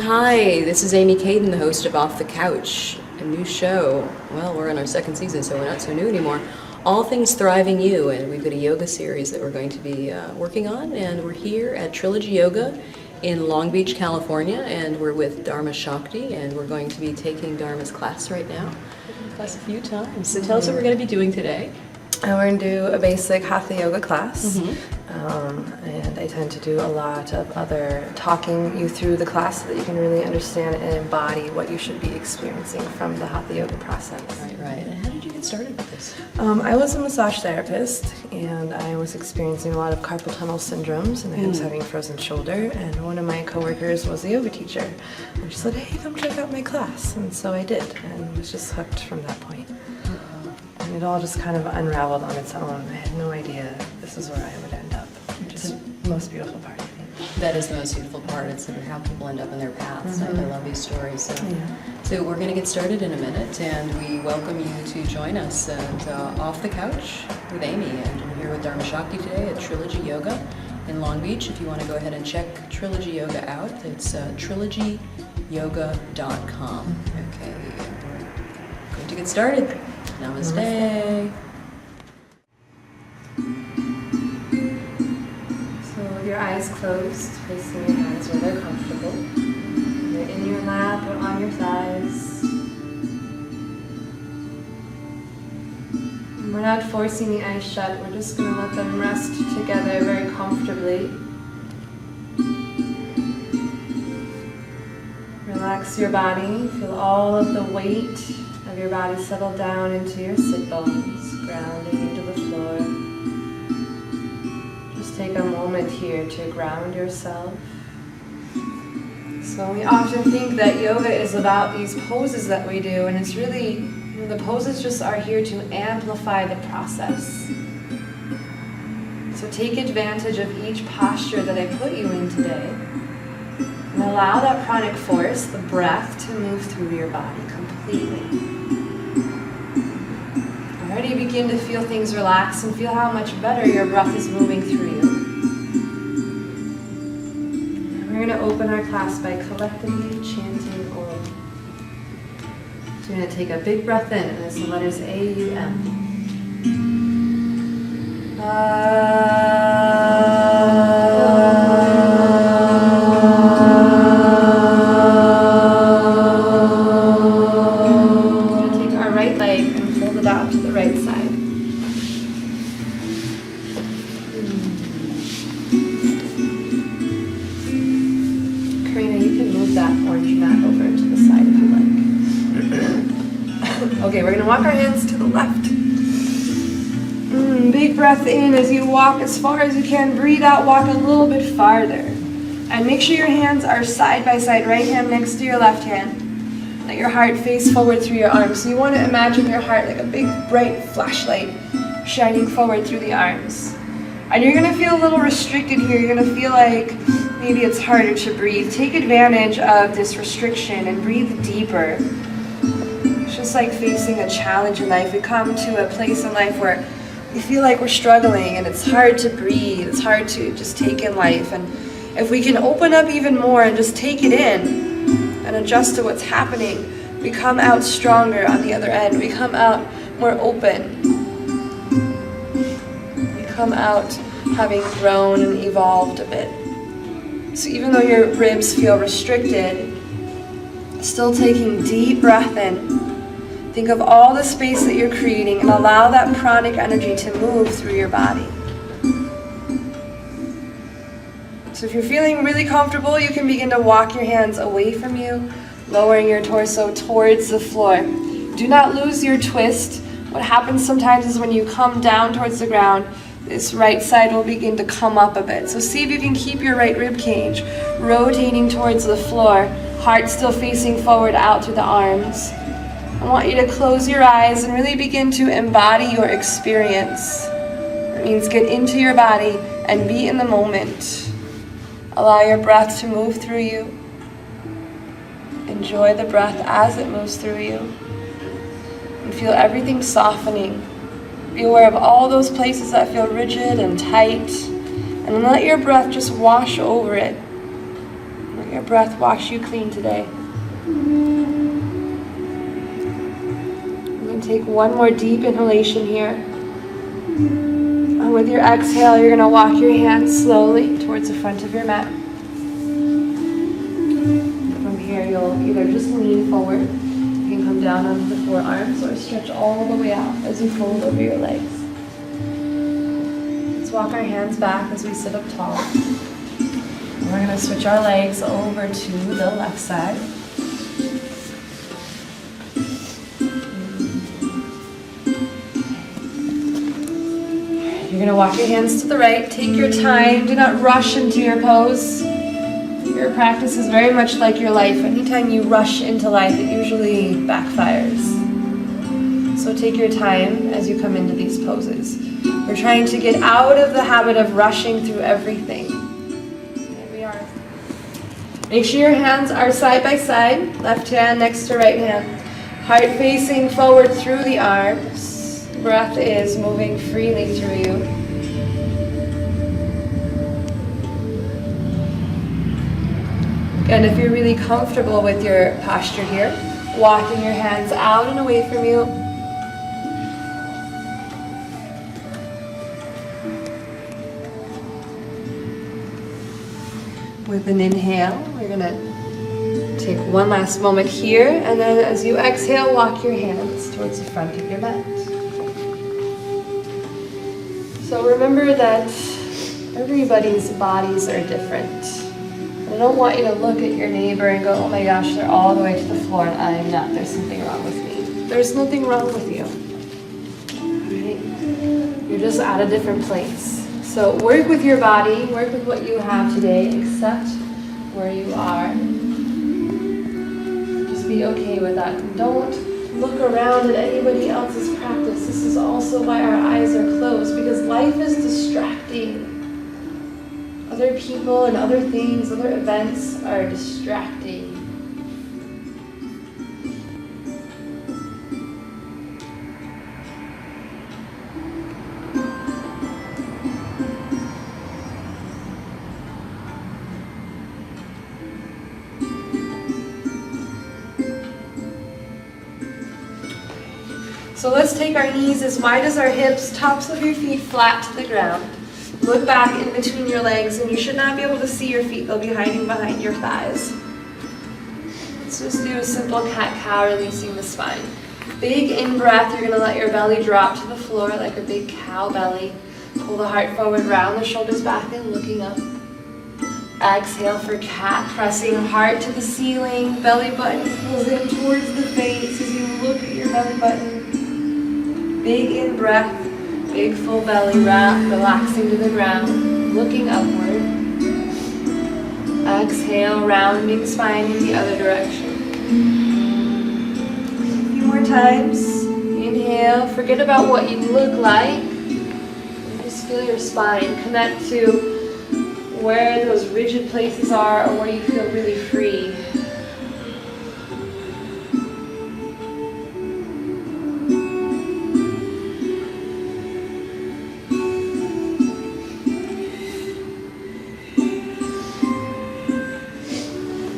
Hi, this is Amy Kayden, the host of Off the Couch, a new show. Well, we're in our second season, so we're not so new anymore. All things thriving you, and we've got a yoga series that we're going to be working on, and we're here at Trilogy Yoga in Long Beach, California, and we're with Dharma Shakti, and we're going to be taking Dharma's class right now. Taken class a few times. So tell us what we're going to be doing today. We're going to do a basic Hatha Yoga class, and I tend to do a lot of other talking you through the class so that you can really understand and embody what you should be experiencing from the Hatha Yoga process. Right. And how did you get started with this? I was a massage therapist, and I was experiencing a lot of carpal tunnel syndromes, and I was having a frozen shoulder, and one of my coworkers was a yoga teacher, and she said, hey, come check out my class, and so I did, and was just hooked from that point. And it all just kind of unraveled on its own. I had no idea this is where I would end up, which is the most beautiful part, I think. That is the most beautiful part. It's sort of how people end up in their paths. I love these stories. So we're going to get started in a minute, and we welcome you to join us at Off the Couch with Amy. And we're here with Dharma Shakti today at Trilogy Yoga in Long Beach. If you want to go ahead and check Trilogy Yoga out, it's trilogyyoga.com. Okay, we're going to get started. Namaste. So with your eyes closed, placing your hands where they're comfortable. Either in your lap or on your thighs. And we're not forcing the eyes shut, we're just going to let them rest together very comfortably. Relax your body, feel all of the weight of your body settle down into your sit bones, grounding into the floor. Just take a moment here to ground yourself. So we often think that yoga is about these poses that we do, and it's really, the poses just are here to amplify the process. So take advantage of each posture that I put you in today, and allow that pranic force, the breath, to move through your body completely. Already begin to feel things relax and feel how much better your breath is moving through you. And we're going to open our class by collectively chanting Om. So you're going to take a big breath in, and it's the letters A-U-M. Okay, we're going to walk our hands to the left. Big breath in as you walk as far as you can. Breathe out, walk a little bit farther. And make sure your hands are side by side, right hand next to your left hand. Let your heart face forward through your arms. So you want to imagine your heart like a big bright flashlight shining forward through the arms. And you're going to feel a little restricted here. You're going to feel like maybe it's harder to breathe. Take advantage of this restriction and breathe deeper. Just like facing a challenge in life, we come to a place in life where we feel like we're struggling and it's hard to breathe, it's hard to just take in life. And if we can open up even more and just take it in and adjust to what's happening, we come out stronger on the other end. We come out more open. We come out having grown and evolved a bit. So even though your ribs feel restricted, still taking deep breath in. Think of all the space that you're creating and allow that pranic energy to move through your body. So if you're feeling really comfortable, you can begin to walk your hands away from you, lowering your torso towards the floor. Do not lose your twist. What happens sometimes is when you come down towards the ground, this right side will begin to come up a bit. So see if you can keep your right rib cage rotating towards the floor, heart still facing forward out through the arms. I want you to close your eyes and really begin to embody your experience. It means get into your body and be in the moment. Allow your breath to move through you. Enjoy the breath as it moves through you. And feel everything softening. Be aware of all those places that feel rigid and tight. And let your breath just wash over it. Let Your breath wash you clean today. I'm going to take one more deep inhalation here. And with your exhale, you're going to walk your hands slowly towards the front of your mat. From here, you'll either just lean forward, you can come down onto the forearms, or stretch all the way out as you fold over your legs. Let's walk our hands back as we sit up tall. And we're going to switch our legs over to the left side. You're going to walk your hands to the right. Take your time. Do not rush into your pose. Your practice is very much like your life. Anytime you rush into life, it usually backfires. So take your time as you come into these poses. We're trying to get out of the habit of rushing through everything. Here we are. Make sure your hands are side by side. Left hand next to right hand. Heart facing forward through the arms. Breath is moving freely through you. And if you're really comfortable with your posture here, walking your hands out and away from you. With an inhale, we're going to take one last moment here, and then as you exhale, walk your hands towards the front of your mat. So remember that everybody's bodies are different. I don't want you to look at your neighbor and go, oh my gosh, they're all the way to the floor and I'm not. There's something wrong with me. There's nothing wrong with you. Right? You're just at a different place. So work with your body, work with what you have today, accept where you are. Just be okay with that. Don't look around at anybody else's practice. This is also why our eyes are closed, because life is distracting. Other people and other things, other events are distracting. So let's take our knees as wide as our hips, tops of your feet flat to the ground. Look back in between your legs, and you should not be able to see your feet. They'll be hiding behind your thighs. Let's just do a simple cat-cow, releasing the spine. Big in-breath, you're going to let your belly drop to the floor like a big cow belly. Pull the heart forward, round the shoulders back, and looking up. Exhale for cat, pressing heart to the ceiling. Belly button pulls in towards the face as you look at your belly button. Big in-breath. Big full belly wrap, relaxing to the ground, looking upward. Exhale, rounding spine in the other direction. A few more times. Inhale, forget about what you look like. And just feel your spine. Connect to where those rigid places are or where you feel really free.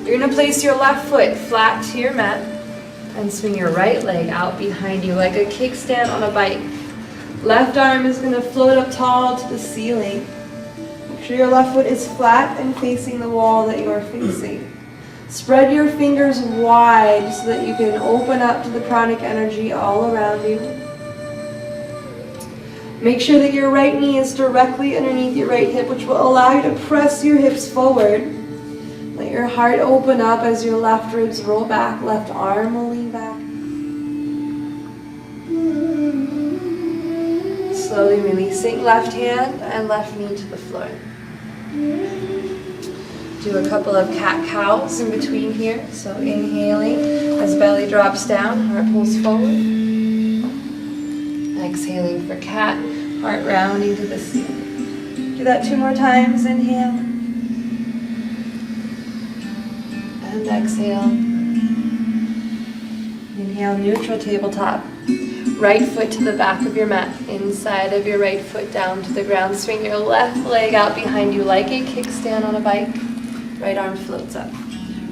You're going to place your left foot flat to your mat and swing your right leg out behind you like a kickstand on a bike. Left arm is going to float up tall to the ceiling. Make sure your left foot is flat and facing the wall that you are facing. Spread your fingers wide so that you can open up to the pranic energy all around you. Make sure that your right knee is directly underneath your right hip, which will allow you to press your hips forward. Let your heart open up as your left ribs roll back, left arm will lean back. Slowly releasing left hand and left knee to the floor. Do a couple of cat-cows in between here. So inhaling as belly drops down, heart pulls forward. Exhaling for cat, heart rounding to the ceiling. Do that 2 more times. Inhale. And exhale. Inhale, neutral tabletop. Right foot to the back of your mat. Inside of your right foot down to the ground. Swing your left leg out behind you like a kickstand on a bike. Right arm floats up.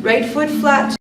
Right foot flat